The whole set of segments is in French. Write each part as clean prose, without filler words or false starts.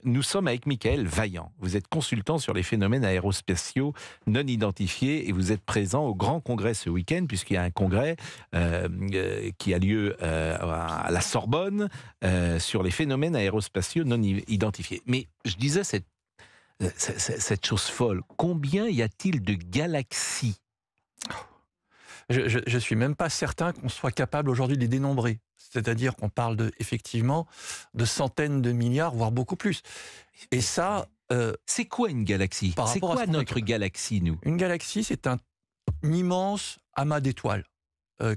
Nous sommes avec Michael Vaillant. Vous êtes consultant sur les phénomènes aérospatiaux non identifiés et vous êtes présent au Grand Congrès ce week-end, puisqu'il y a un congrès qui a lieu à la Sorbonne sur les phénomènes aérospatiaux non identifiés. Mais je disais cette chose folle, combien y a-t-il de galaxies ? Je suis même pas certain qu'on soit capable aujourd'hui de les dénombrer. C'est-à-dire qu'on parle effectivement de centaines de milliards, voire beaucoup plus. Et ça... c'est quoi une galaxie ? C'est quoi notre galaxie, nous ? Une galaxie, c'est un immense amas d'étoiles.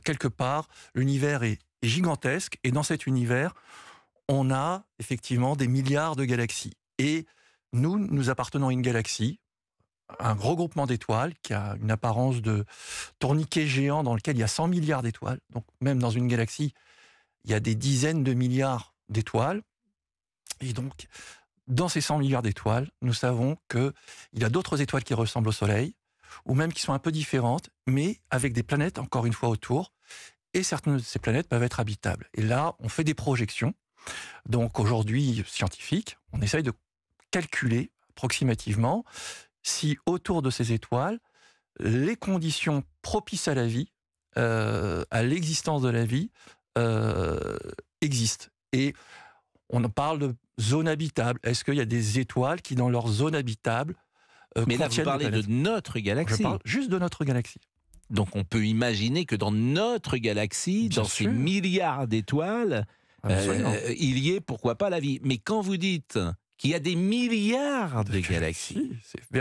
Quelque part, l'univers est gigantesque, et dans cet univers, on a effectivement des milliards de galaxies. Et nous appartenons à une galaxie, un regroupement d'étoiles qui a une apparence de tourniquet géant dans lequel il y a 100 milliards d'étoiles. Donc même dans une galaxie, il y a des dizaines de milliards d'étoiles. Et donc, dans ces 100 milliards d'étoiles, nous savons qu'il y a d'autres étoiles qui ressemblent au Soleil, ou même qui sont un peu différentes, mais avec des planètes, encore une fois, autour. Et certaines de ces planètes peuvent être habitables. Et là, on fait des projections. Donc aujourd'hui, scientifiques, on essaye de calculer approximativement si autour de ces étoiles, les conditions propices à la vie, à l'existence de la vie, existent. Et on parle de zones habitables. Est-ce qu'il y a des étoiles qui, dans leur zone habitable, mais là, vous parlez de notre galaxie. Je parle juste de notre galaxie. Donc on peut imaginer que dans notre galaxie, Bien dans sûr. ces milliards d'étoiles, il y ait, pourquoi pas, la vie. Mais quand vous dites qu'il y a des milliards de galaxies,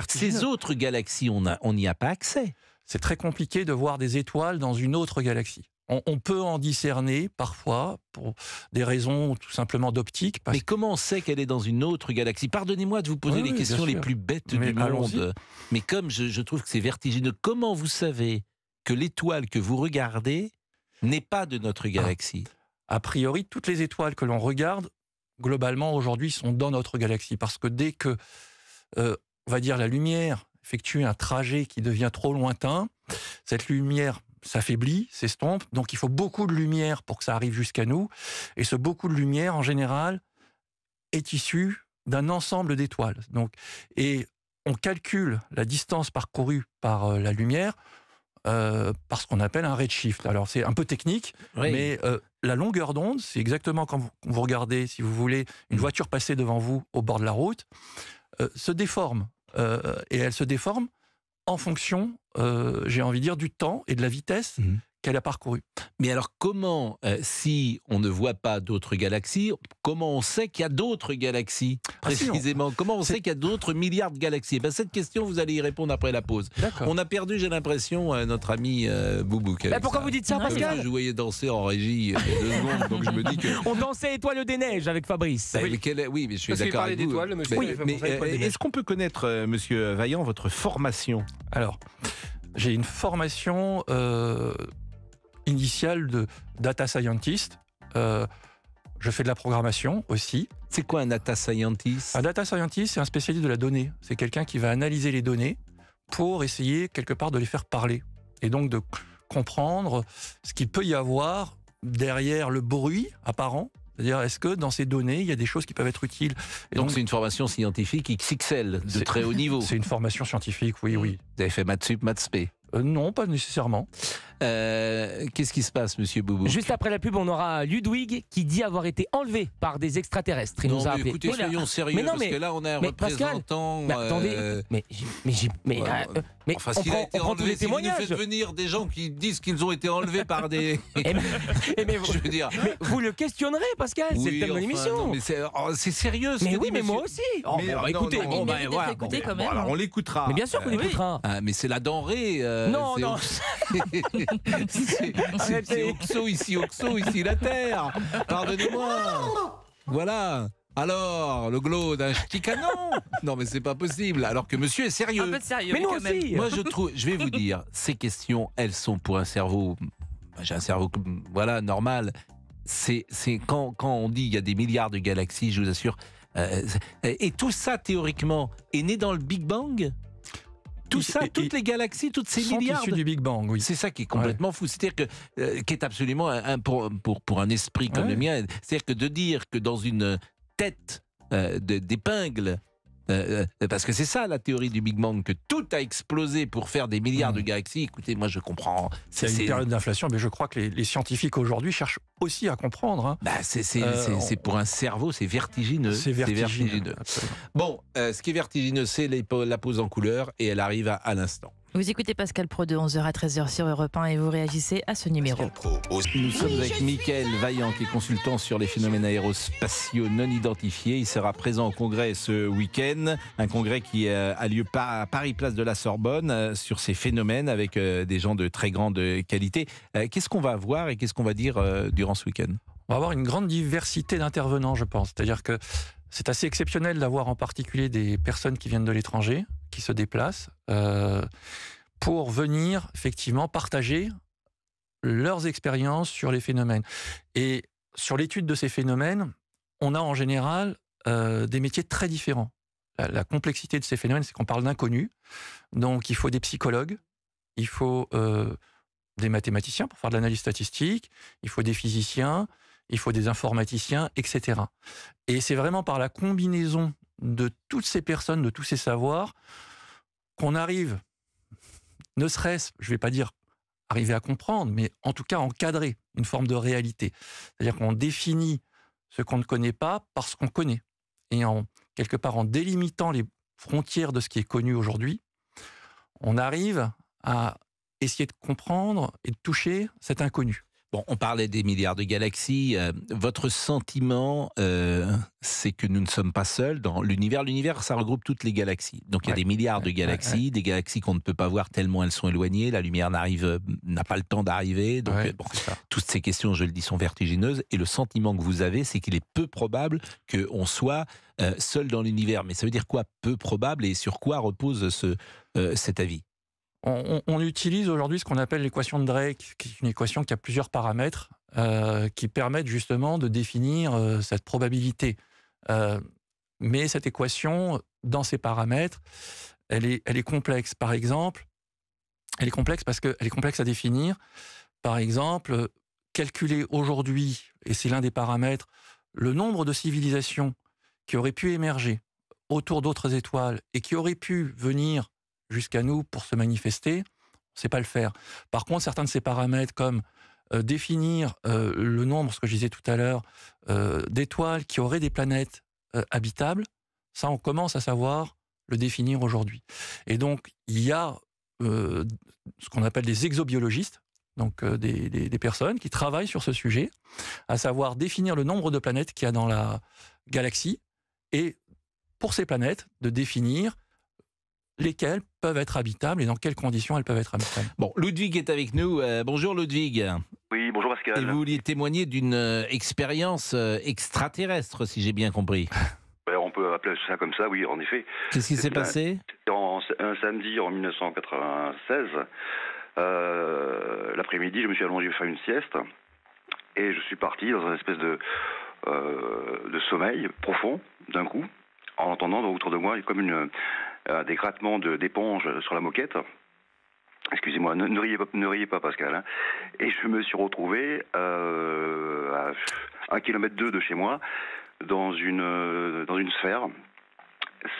ces autres galaxies, on n'y a pas accès. C'est très compliqué de voir des étoiles dans une autre galaxie. On peut en discerner parfois pour des raisons tout simplement d'optique. Mais comment on sait qu'elle est dans une autre galaxie ? Pardonnez-moi de vous poser les questions les plus bêtes du monde. Mais comme je trouve que c'est vertigineux, comment vous savez que l'étoile que vous regardez n'est pas de notre galaxie ? A priori, toutes les étoiles que l'on regarde, globalement, aujourd'hui, sont dans notre galaxie. Parce que dès que, on va dire, la lumière effectue un trajet qui devient trop lointain, cette lumière s'affaiblit, s'estompe, donc il faut beaucoup de lumière pour que ça arrive jusqu'à nous, et ce beaucoup de lumière, en général, est issu d'un ensemble d'étoiles. Et on calcule la distance parcourue par la lumière par ce qu'on appelle un redshift. Alors c'est un peu technique, mais la longueur d'onde, c'est exactement quand vous regardez, si vous voulez, une voiture passer devant vous au bord de la route, se déforme, et elle se déforme en fonction, j'ai envie de dire, du temps et de la vitesse qu'elle a parcouru. Mais alors comment, si on ne voit pas d'autres galaxies, comment on sait qu'il y a d'autres galaxies précisément ? Comment on sait qu'il y a d'autres milliards de galaxies ? Cette question, vous allez y répondre après la pause. On a perdu, j'ai l'impression, notre ami Boubouk. Pourquoi vous dites ça, Pascal ? Je vous voyais danser en régie il y a 2 secondes, donc je me dis que... On dansait Étoile des Neiges avec Fabrice. Oui, mais je suis d'accord avec vous. Mais est-ce qu'on peut connaître, monsieur Vaillant, votre formation ? Alors, j'ai une formation initiale de data scientist. Je fais de la programmation aussi. C'est quoi un data scientist ? Un data scientist, c'est un spécialiste de la donnée. C'est quelqu'un qui va analyser les données pour essayer quelque part de les faire parler. Et donc de comprendre ce qu'il peut y avoir derrière le bruit apparent. C'est-à-dire, est-ce que dans ces données, il y a des choses qui peuvent être utiles ? Et donc c'est une formation scientifique XXL, de très haut niveau. C'est une formation scientifique, oui. Vous avez fait maths sup, maths spé ? Non, pas nécessairement. Qu'est-ce qui se passe, monsieur Boubou ? Juste après la pub, on aura Ludwig qui dit avoir été enlevé par des extraterrestres. Il nous a appelé. Écoutez, soyons sérieux, parce que là, on a un représentant... Pascal, attendez, enfin, s'il a été enlevé, si vous nous faites venir des gens qui disent qu'ils ont été enlevés par des... je veux dire... Mais vous le questionnerez, Pascal, c'est le thème de l'émission. C'est sérieux, ce que dit, mais moi aussi. Écoutez, on l'écoutera. Mais bien sûr qu'on l'écoutera. Mais c'est la denrée... Non. C'est Oxo ici la Terre. Pardonnez-moi. Voilà. Alors, le glaude, un petit canon. Non, mais c'est pas possible. Alors que monsieur est sérieux. Un peu de sérieux. Mais nous aussi. Moi, je vais vous dire, ces questions, elles sont pour un cerveau. J'ai un cerveau, voilà, normal. C'est quand on dit il y a des milliards de galaxies, je vous assure. Et tout ça, théoriquement, est né dans le Big Bang. Tout ça, toutes les galaxies, toutes ces milliards. Issus du Big Bang, oui. C'est ça qui est complètement fou. C'est-à-dire que, qui est absolument pour un esprit comme le mien. C'est-à-dire que de dire que dans une tête d'épingles. Parce que c'est ça la théorie du Big Bang, que tout a explosé pour faire des milliards de galaxies. Écoutez, moi je comprends. C'est une période d'inflation, mais je crois que les scientifiques aujourd'hui cherchent aussi à comprendre. Hein. C'est pour un cerveau, c'est vertigineux. C'est vertigineux. Bon, ce qui est vertigineux, c'est la pause en couleur, et elle arrive à l'instant. Vous écoutez Pascal Praud de 11h à 13h sur Europe 1 et vous réagissez à ce numéro. Nous sommes avec Mickaël Vaillant, qui est consultant sur les phénomènes aérospatiaux non identifiés. Il sera présent au congrès ce week-end, un congrès qui a lieu à Paris, place de la Sorbonne, sur ces phénomènes avec des gens de très grande qualité. Qu'est-ce qu'on va voir et qu'est-ce qu'on va dire durant ce week-end ? On va avoir une grande diversité d'intervenants, je pense. C'est-à-dire que c'est assez exceptionnel d'avoir en particulier des personnes qui viennent de l'étranger, qui se déplacent, pour venir effectivement partager leurs expériences sur les phénomènes. Et sur l'étude de ces phénomènes, on a en général des métiers très différents. La complexité de ces phénomènes, c'est qu'on parle d'inconnus. Donc il faut des psychologues, il faut des mathématiciens pour faire de l'analyse statistique, il faut des physiciens, il faut des informaticiens, etc. Et c'est vraiment par la combinaison de toutes ces personnes, de tous ces savoirs, qu'on arrive, ne serait-ce, je ne vais pas dire arriver à comprendre, mais en tout cas encadrer une forme de réalité. C'est-à-dire qu'on définit ce qu'on ne connaît pas parce qu'on connaît. Et quelque part, en délimitant les frontières de ce qui est connu aujourd'hui, on arrive à essayer de comprendre et de toucher cet inconnu. Bon, on parlait des milliards de galaxies. Votre sentiment, c'est que nous ne sommes pas seuls dans l'univers. L'univers, ça regroupe toutes les galaxies. Donc il y a des milliards de galaxies, des galaxies qu'on ne peut pas voir tellement elles sont éloignées. La lumière n'a pas le temps d'arriver. Donc toutes ces questions, je le dis, sont vertigineuses. Et le sentiment que vous avez, c'est qu'il est peu probable qu'on soit seul dans l'univers. Mais ça veut dire quoi, peu probable, et sur quoi repose cet avis ? On utilise aujourd'hui ce qu'on appelle l'équation de Drake, qui est une équation qui a plusieurs paramètres qui permettent justement de définir cette probabilité. Mais cette équation, dans ses paramètres, elle est complexe. Par exemple, elle est complexe parce qu'elle est complexe à définir. Par exemple, calculer aujourd'hui, et c'est l'un des paramètres, le nombre de civilisations qui auraient pu émerger autour d'autres étoiles et qui auraient pu venir jusqu'à nous pour se manifester, on ne sait pas le faire. Par contre, certains de ces paramètres, comme définir le nombre, ce que je disais tout à l'heure, d'étoiles qui auraient des planètes habitables, ça, on commence à savoir le définir aujourd'hui. Et donc, il y a ce qu'on appelle des exobiologistes, donc des personnes qui travaillent sur ce sujet, à savoir définir le nombre de planètes qu'il y a dans la galaxie, et pour ces planètes, de définir lesquelles peuvent être habitables et dans quelles conditions elles peuvent être habitables. Bon, Ludwig est avec nous. Bonjour Ludwig. Oui, bonjour Pascal. Et vous vouliez témoigner d'une expérience extraterrestre, si j'ai bien compris. On peut appeler ça comme ça, oui, en effet. Qu'est-ce qui s'est passé ? C'était un samedi en 1996. L'après-midi, je me suis allongé faire une sieste et je suis parti dans une espèce de sommeil profond, d'un coup, en entendant autour de moi comme des grattements d'éponge sur la moquette. Excusez-moi, ne riez pas Pascal. Hein. Et je me suis retrouvé à 1,2 km de chez moi dans une sphère.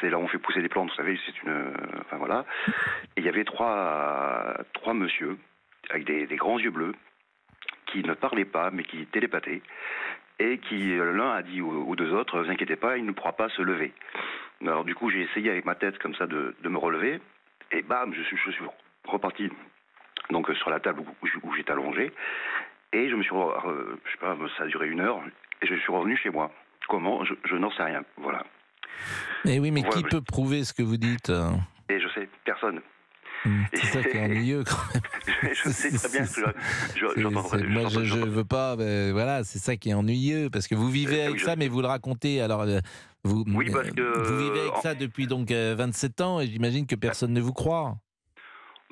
C'est là où on fait pousser des plantes, vous savez, enfin voilà. Et il y avait trois messieurs avec des grands yeux bleus qui ne parlaient pas mais qui télépathaient. Et qui, l'un a dit aux deux autres, ne vous inquiétez pas, il ne pourra pas se lever. Alors du coup, j'ai essayé avec ma tête comme ça de me relever, et bam, je suis reparti donc sur la table où j'étais allongé, et je me suis, je sais pas, ça a duré 1 heure, et je suis revenu chez moi. Comment ? Je n'en sais rien, voilà. Mais oui, mais voilà, qui peut prouver ce que vous dites ? Et je sais, personne. C'est ça qui est ennuyeux quand même. Je sais très bien que moi je veux pas, voilà, c'est ça qui est ennuyeux, parce que vous vivez avec ça, mais vous le racontez, alors vous vivez avec ça depuis donc 27 ans, et j'imagine que personne ne vous croit.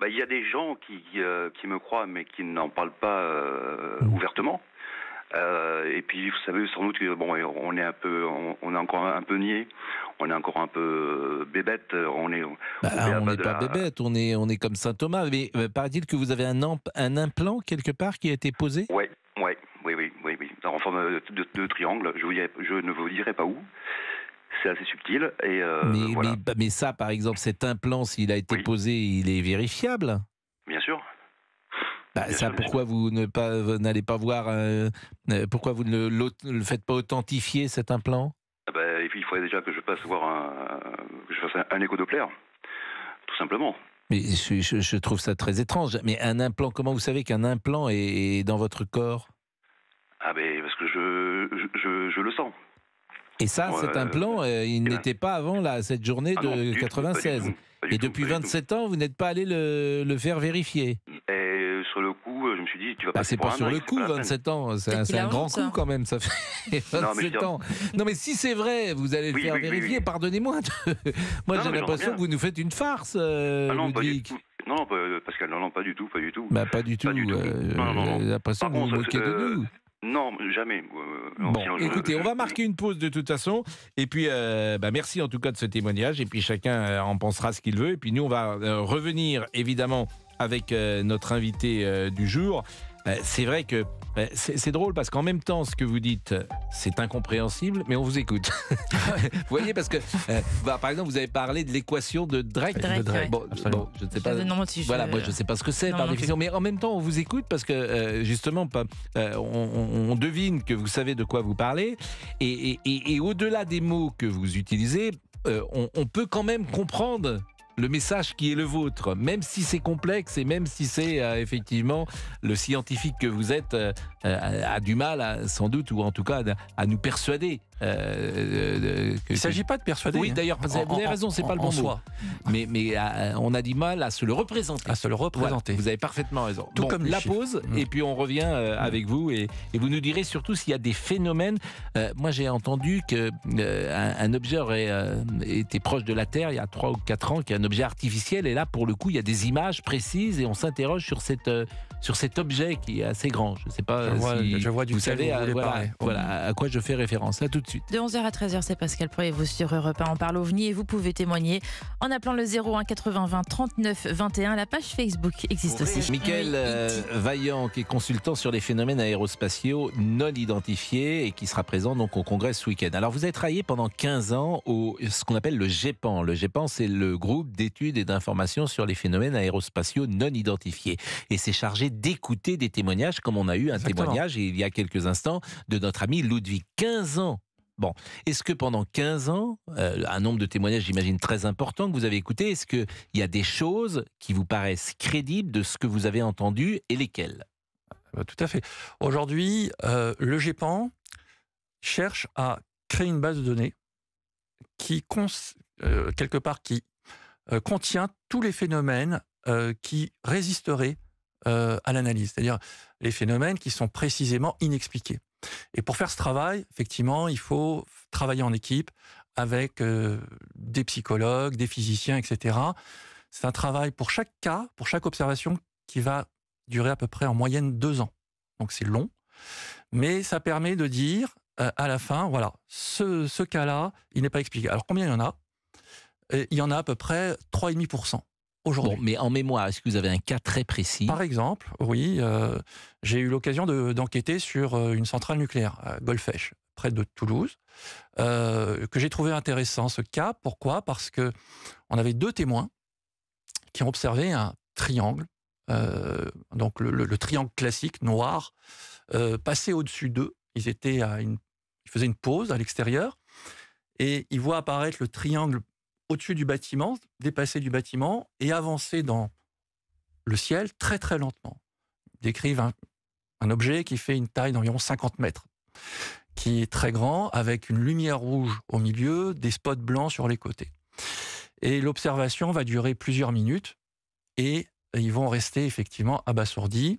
Il y a des gens qui me croient, mais qui n'en parlent pas ouvertement. Et puis vous savez sans doute que on est encore un peu niais, on est encore un peu bébête, on n'est pas bébête, on est comme saint Thomas. Mais paraît-il que vous avez un implant quelque part qui a été posé ? Oui, en forme de triangle. Je ne vous dirai pas où. c'est assez subtil. Et Mais, voilà. mais ça, par exemple, cet implant, s'il a été Oui. posé, il est vérifiable. Bien sûr. Bah, Bien ça, sûr, bien pourquoi vous n'allez pas voir, pourquoi vous ne le faites pas authentifier cet implant? Ah ben, et puis il faudrait déjà que je passe voir que je fasse un écho-doppler, tout simplement. Mais je trouve ça très étrange. Mais un implant, comment vous savez qu'un implant est dans votre corps? Ah ben parce que je le sens. Et ça, cet implant, il eh ben, n'était pas avant cette journée ah non, de du tout, pas du 96. tout, pas du Et tout, depuis pas du tout. 27 ans, vous n'êtes pas allé le faire vérifier. Et sur le coup, je me suis dit, tu vas Bah, passer c'est pour pas un sur le dingue, c'est coup, pas la peine. 27 ans. C'est Peut-être qu'il un a grand honte, coup ça. quand même, ça fait Non, mais je 27 ans. Non, mais si c'est vrai, vous allez le Oui, faire oui, oui, vérifier, oui. pardonnez-moi. Moi, Non, j'ai mais j'entends l'impression bien. que vous nous faites une farce, Ah non, pas du Ludwig. tout. Non, Pascal, non, pas du tout, pas du tout. Bah, pas du tout. Pas du tout. Non, non, non. J'ai l'impression Par que vous vous contre, moquez de nous. non, jamais. Non, Bon, sinon, écoutez, on va marquer une pause de toute façon. Et puis, merci en tout cas de ce témoignage. Et puis, chacun en pensera ce qu'il veut. Et puis, nous, on va revenir évidemment avec notre invité du jour. C'est vrai que c'est drôle parce qu'en même temps, ce que vous dites, c'est incompréhensible, mais on vous écoute. Vous voyez, parce que, par exemple, vous avez parlé de l'équation de Drake. Drake, ouais. Bon, je ne sais pas. Non, moi aussi, Voilà, moi je ne sais pas ce que c'est Non, par non définition, mais en même temps on vous écoute parce que justement on devine que vous savez de quoi vous parlez et au-delà des mots que vous utilisez, on peut quand même comprendre le message qui est le vôtre, même si c'est complexe et même si c'est effectivement le scientifique que vous êtes a du mal sans doute ou en tout cas à nous persuader. Il ne s'agit pas de persuader. Oui, d'ailleurs, vous avez raison, c'est pas le bon mot. Mais on a du mal à se le représenter. À se le représenter. Voilà, vous avez parfement raison. Tout comme les la chiffres. pause, et puis on revient avec vous, et vous nous direz surtout s'il y a des phénomènes. Moi, j'ai entendu qu'un objet aurait été proche de la Terre il y a 3 ou 4 ans, qui est un objet artificiel, et là, pour le coup, il y a des images précises, et on s'interroge sur cet objet qui est assez grand. Je ne sais pas si je vois vous savez vous voulez parler. voilà, à quoi je fais référence. À tout de suite. De 11h à 13h, c'est Pascal Pro et vous sur Europe 1. On parle OVNI et vous pouvez témoigner en appelant le 01 80 20 39 21. La page Facebook existe aussi. Michael Vaillant, qui est consultant sur les phénomènes aérospatiaux non identifiés et qui sera présent donc au congrès ce week-end. Alors vous avez travaillé pendant 15 ans au ce qu'on appelle le GEPAN. Le GEPAN, c'est le groupe d'études et d'informations sur les phénomènes aérospatiaux non identifiés. Et c'est chargé d'écouter des témoignages, comme on a eu un témoignage il y a quelques instants de notre ami Ludwig. 15 ans. Bon, est-ce que pendant 15 ans, un nombre de témoignages, j'imagine, très important que vous avez écouté, est-ce qu'il y a des choses qui vous paraissent crédibles de ce que vous avez entendu et lesquelles? Tout à fait. Aujourd'hui, le GEPAN cherche à créer une base de données qui, quelque part, qui contient tous les phénomènes qui résisteraient à l'analyse, c'est-à-dire les phénomènes qui sont précisément inexpliqués. Et pour faire ce travail, effectivement, il faut travailler en équipe avec des psychologues, des physiciens, etc. C'est un travail pour chaque cas, pour chaque observation, qui va durer à peu près en moyenne 2 ans. Donc c'est long, mais ça permet de dire à la fin, voilà, ce cas-là, il n'est pas expliqué. Alors combien il y en a? Il y en a à peu près 3,5%. Aujourd'hui. Bon, mais en mémoire, est-ce que vous avez un cas très précis? Par exemple, oui, j'ai eu l'occasion d'enquêter sur une centrale nucléaire à Golfech, près de Toulouse, que j'ai trouvé intéressant ce cas. Pourquoi? Parce que on avait 2 témoins qui ont observé un triangle, donc le triangle classique noir, passer au-dessus d'eux. Ils faisaient une pause à l'extérieur et ils voient apparaître le triangle au-dessus du bâtiment, dépasser du bâtiment et avancer dans le ciel très très lentement. Ils décrivent un objet qui fait une taille d'environ 50 mètres, qui est très grand, avec une lumière rouge au milieu, des spots blancs sur les côtés. Et l'observation va durer plusieurs minutes et ils vont rester effectivement abasourdis.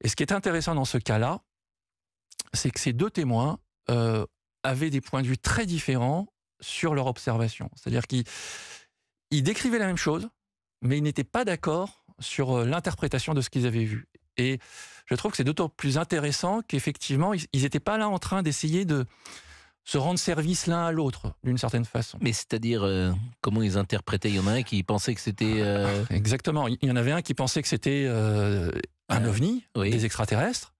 Et ce qui est intéressant dans ce cas-là, c'est que ces 2 témoins avaient des points de vue très différents sur leur observation. C'est-à-dire qu'ils décrivaient la même chose, mais ils n'étaient pas d'accord sur l'interprétation de ce qu'ils avaient vu. Et je trouve que c'est d'autant plus intéressant qu'effectivement, ils n'étaient pas là en train d'essayer de se rendre service l'un à l'autre, d'une certaine façon. Mais c'est-à-dire, comment ils interprétaient? Il y en a un qui pensait que c'était... Exactement. Il y en avait un qui pensait que c'était un ovni, oui. des extraterrestres,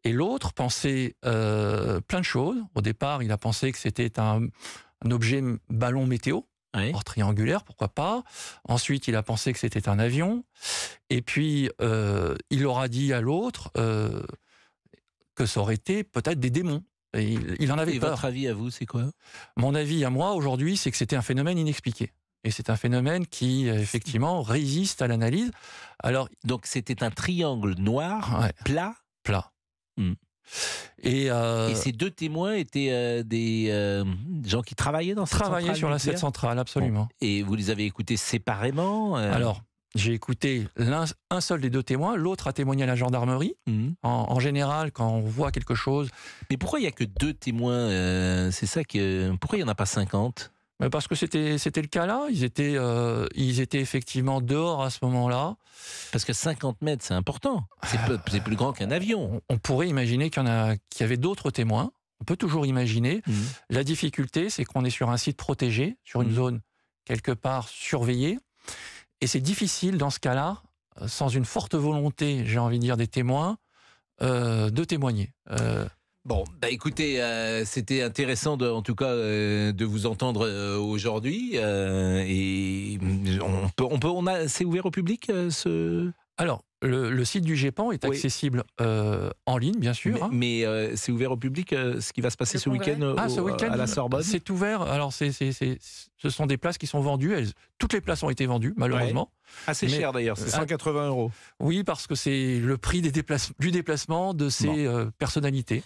et l'autre pensait plein de choses. Au départ, il a pensé que c'était un objet ballon météo. Oui. Or triangulaire, pourquoi pas. Ensuite, il a pensé que c'était un avion. Et puis, il aura dit à l'autre que ça aurait été peut-être des démons. Et il en avait Et peur. votre avis à vous, c'est quoi? Mon avis à moi, aujourd'hui, c'est que c'était un phénomène inexpliqué. Et c'est un phénomène qui, effectivement, résiste à l'analyse. Alors, Donc c'était un triangle noir, ouais, plat. plat. Hmm. Et, Et ces deux témoins étaient des gens qui travaillaient dans cette travailler centrale sur la nucléaire 7 centrale, absolument. Et vous les avez écoutés séparément Alors, j'ai écouté un seul des deux témoins, l'autre a témoigné à la gendarmerie. Mhm. En général, quand on voit quelque chose, Mais pourquoi il n'y a que deux témoins C'est ça que. Pourquoi il n'y en a pas 50? parce que c'était le cas là, ils étaient effectivement dehors à ce moment-là. Parce que 50 mètres, c'est important. C'est plus grand qu'un avion. On pourrait imaginer qu'il y avait d'autres témoins. On peut toujours imaginer. Mhm. La difficulté, c'est qu'on est sur un site protégé, sur une zone quelque part surveillée. Et c'est difficile dans ce cas-là, sans une forte volonté, j'ai envie de dire, des témoins, de témoigner. Bon, bah écoutez, c'était intéressant en tout cas de vous entendre aujourd'hui. Et c'est ouvert au public Alors, le site du GEPAN est Oui. accessible en ligne, bien sûr. Mais c'est ouvert au public ce qui va se passer ce congrès. week-end Ce week-end, à la Sorbonne. c'est ouvert. Alors, ce sont des places qui sont vendues. Toutes les places ont été vendues, malheureusement. Assez Mais- cher d'ailleurs, c'est 180 €. Oui, parce que c'est le prix du déplacement de ces personnalités.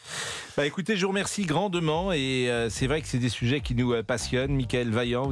Bah écoutez, je vous remercie grandement et c'est vrai que c'est des sujets qui nous passionnent. Michael Vaillant.